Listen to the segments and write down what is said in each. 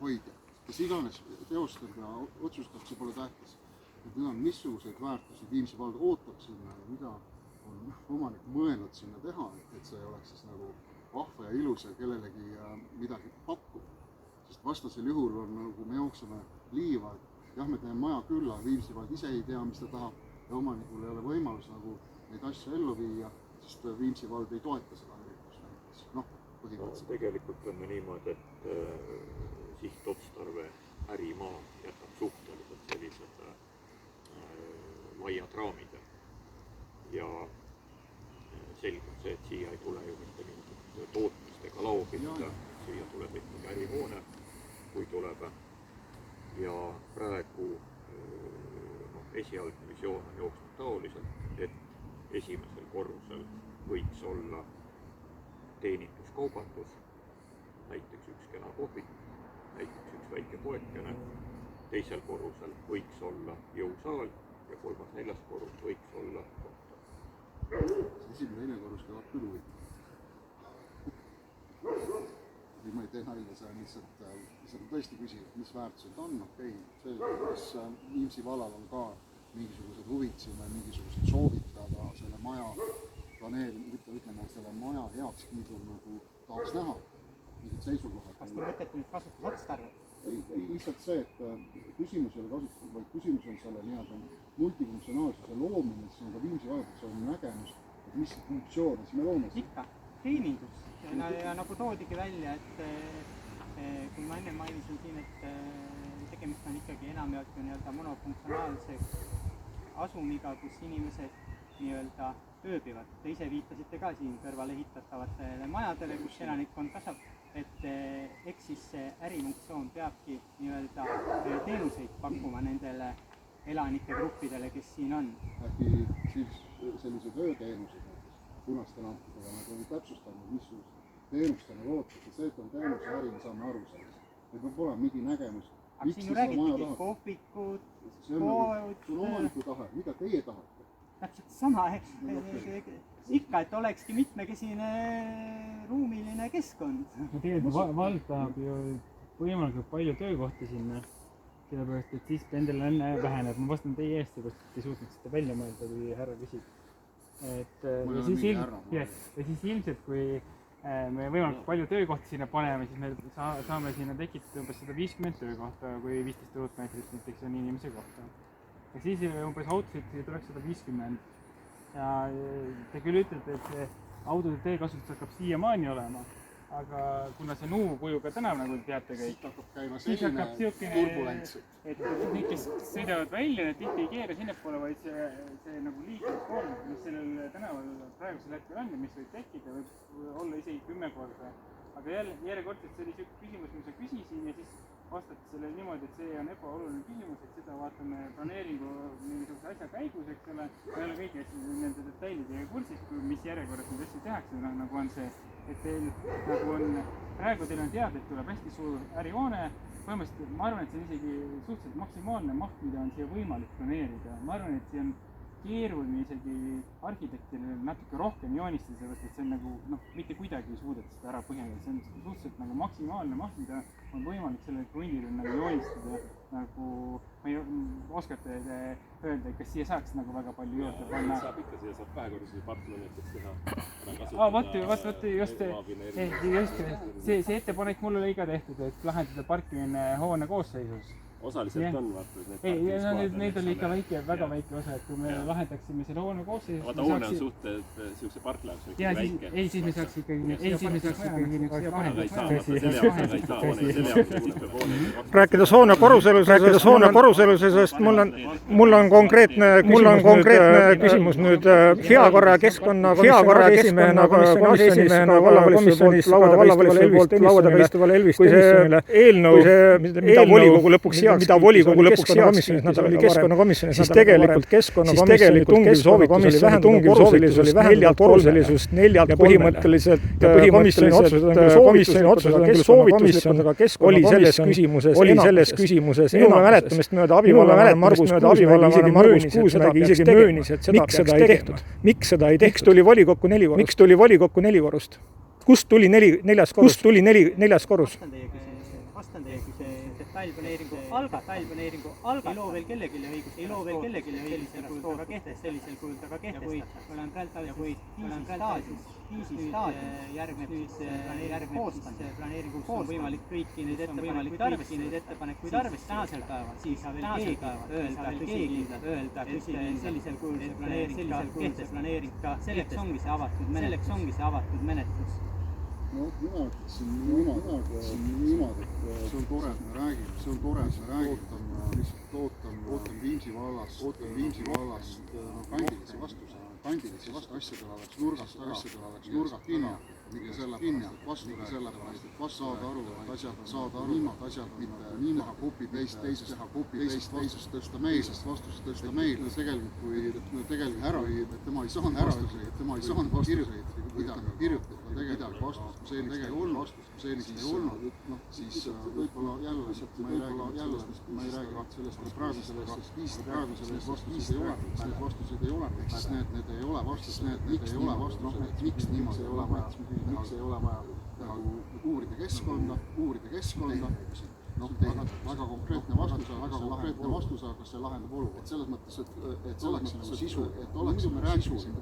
hoidja, kes iganes teostab ja otsustab, see pole tähtis. Et nüüd on missugused väärtused Viimsi vald ootab sinna ja mida on omanik mõelnud sinna teha, et see oleks siis nagu vahva ja ilus ja kellelegi midagi pakkuda. Sest vastasel juhul on nagu me jookseme liiva, et jah, me teeme maja küll, aga Viimsi vald ise ei tea, mis ta tahab ja omanikul ei ole võimalus nagu neid asju ellu viia, sest Viimsi vald ei toeta seda üritust näiteks. Põhimõtteliselt. Tegelikult on niimoodi, et sihtotstarve ärimaa jätab suhteliselt sellised laiad raamid ja selge on see, et siia ei tule ju mitte mingit tootmist ega laopilda, siia tuleb ikkagi ärihoone, kui tuleb ja praegu esialgne visioon on jooksnud taoliselt, et esimesel korrusel võiks olla teeninduskaubandus, näiteks üks kena kohvik, näiteks üks väike poekene, teisel korrusel võiks olla jõusaal ja kolmas, neljas korrus võiks olla kontor. Esimene teine korrus käivad küll huvitav. Ma ei tee nalja, see on lihtsalt tõesti küsida, mis väärtused on, see, kas Viimsi vallal on ka mingisugused huvid siin või mingisugused soovitada selle maja ütleme, selle maja heakskiidul nagu tahaks näha mingid seisukohad. Kas te mõtlete nüüd kasutusotstarvet? Ei, lihtsalt see, et küsimus ei ole kasutus, vaid küsimus on selle nii-öelda multifunktsionaalsuse loomine, siis on ka Viimsi vallal see on nägemus, et mis funktsioone siis me loome. Ikka, teenindus. Ja nagu toodigi välja, et kui ma enne mainisin siin, et tegemist on ikkagi enamjaolt nii-öelda monofunktsionaalse asumiga, kus inimesed nii-öelda ööbivad. Te ise viitasite ka siin kõrvale ehitatavatele majadele, kus elanikkond kasvab, et eks siis see ärifunktsioon peabki nii-öelda teenuseid pakkuma nendele elanike gruppidele, kes siin on. Äkki siis sellised ööteenused punaste lampidega nagu täpsustanud, missugused teenustele lootate, see, et on teenuse äri, me saame aru sellest. Et peab olema mingi nägemus. Aga siin ju räägitigi kohvikud, pood. See on omaniku tahe, mida teie tahate? Täpselt sama, ikka, et olekski mitmekesine ruumiline keskkond. Tegelikult vald tahab ju võimalikult palju töökohti sinna, sellepärast, et siis endal enne väheneb. Ma vastan teie eest, sest te suutnud seda välja mõelda, kui härra küsib. Ja siis ilmselt, kui me võimalikult palju töökohti sinna paneme, siis me saame sinna tekitada umbes 150 töökohta, kui 15 ruutmeetrit näiteks on inimese kohta. Ja siis umbes autosid tuleks 150. Ja te küll ütlete, et see autode teekasutus hakkab siiamaani olema, aga kuna see nuukujuga tänav, nagu teate kõik, siis hakkab siukene, et need, kes sõidavad välja, need tihti ei keera sinnapoole, vaid see nagu liikluskoorm, mis sellel tänaval praegusel hetkel on ja mis võib tekkida, võib olla isegi 10 korda. Aga järjekordselt see oli siuke küsimus, mis ma küsisin ja siis vastati selle niimoodi, et see on ebaoluline küsimus, et seda vaatame planeeringu mingisuguse asja käigus, eks ole. Ma ei ole kõigi nende detailidega kursis, mis järjekorras neid asju tehakse, nagu on see, et teil nagu on, praegu teil on teada, et tuleb hästi suur ärihoone. Põhimõtteliselt ma arvan, et see on isegi suhteliselt maksimaalne maht, mida on siia võimalik planeerida. Ma arvan, et see on keeruline isegi arhitektile natuke rohkem joonistada, sellepärast, et see on nagu, mitte kuidagi ei suudeta seda ära põhjendada. See on suhteliselt nagu maksimaalne maht, mida on võimalik sellele krundile nagu joonistada. Nagu, ma ei oskate öelda, kas siia saaks nagu väga palju juurde panna. Saab ikka, siia saab kahekorrusel parkla näiteks teha. Just, see ettepanek mul oli ka tehtud, et lahendada parkimine hoone koosseisus. Osaliselt on vaata. Neid oli ikka väike, väga väike osa, et kui me lahendaksime selle hoone koosseisus. Vaata, hoone on suhte siukse parkla, mis on väike. Ei, siis me saaks ikkagi rääkides hoone koruselususest, mul on konkreetne küsimus nüüd heakorra keskkonna esimehena vallakomisjonis laua taga istuvale Elvis Tõnissonile eelnõu, mida volikogu lõpuks komisjonis, nad oli keskkonnakomisjonis, siis tegelikult keskkonnakomisjoni tungiv soovitus oli vähendada korruselisust 4 ja põhimõtteliselt komisjoni otsused on küll soovituslikud, aga keskkonnakomisjon oli selles küsimuses minu mäletamist mööda abivallavanem Margus Kuusmägi isegi möönis, et miks seda ei tehtud. Miks tuli volikokku 4 korrust? Kust tuli 4. korrus? Vastan teie detailplaneeringu algataja ei loo veel kellelegi õigust, sellisel kujul ta ka kehtestada. Ja kui olen viisi staadiumis järgneb planeeringus on võimalik kõiki neid ettepanekuid arvestada tänasel päeval, siis keegi öelda, et sellisel kujul see planeering ka selleks ongi see avatud menetlus. No mina ütleksin niimoodi, et see on tore, et me räägime, lihtsalt ootan Viimsi vallast kandilisi vastuseid, asjadele oleks nurgast kinni, mitte sellepärast, et saada aru, et asjad mitte teha copy-paste teisest vastust tõsta meil, tegelikult ära, et tema ei saanud vastuseid kirjutada, tegelikult vastust, kui sellist ei olnud, siis võib-olla jälle, ma ei räägi sellest, et praegu selles vastuseid ei ole, siis need ei ole vastused, miks niimoodi ei ole vaja uurida keskkonda, väga konkreetne vastus, aga kas see lahendab olukorda. Selles mõttes, et oleks nagu sisu, et oleks me rääkisime.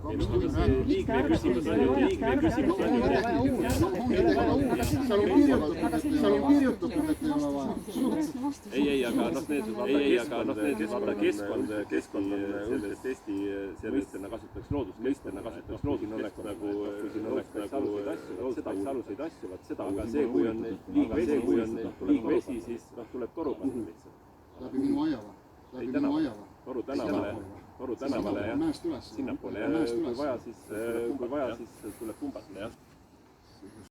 Liigne küsimus on ju seal on kirjutatud, et ei ole vaja. Ei, aga need keskkond selle testi mõistena kasutaks loodust, siin oleks nagu aluseid asju, aga see, kui on liigne vesi, siis tuleb toru panna lihtsalt. Läbi minu aia või? Toru tänavale ja sinnapoole ja kui vaja, siis tuleb pumbata, jah.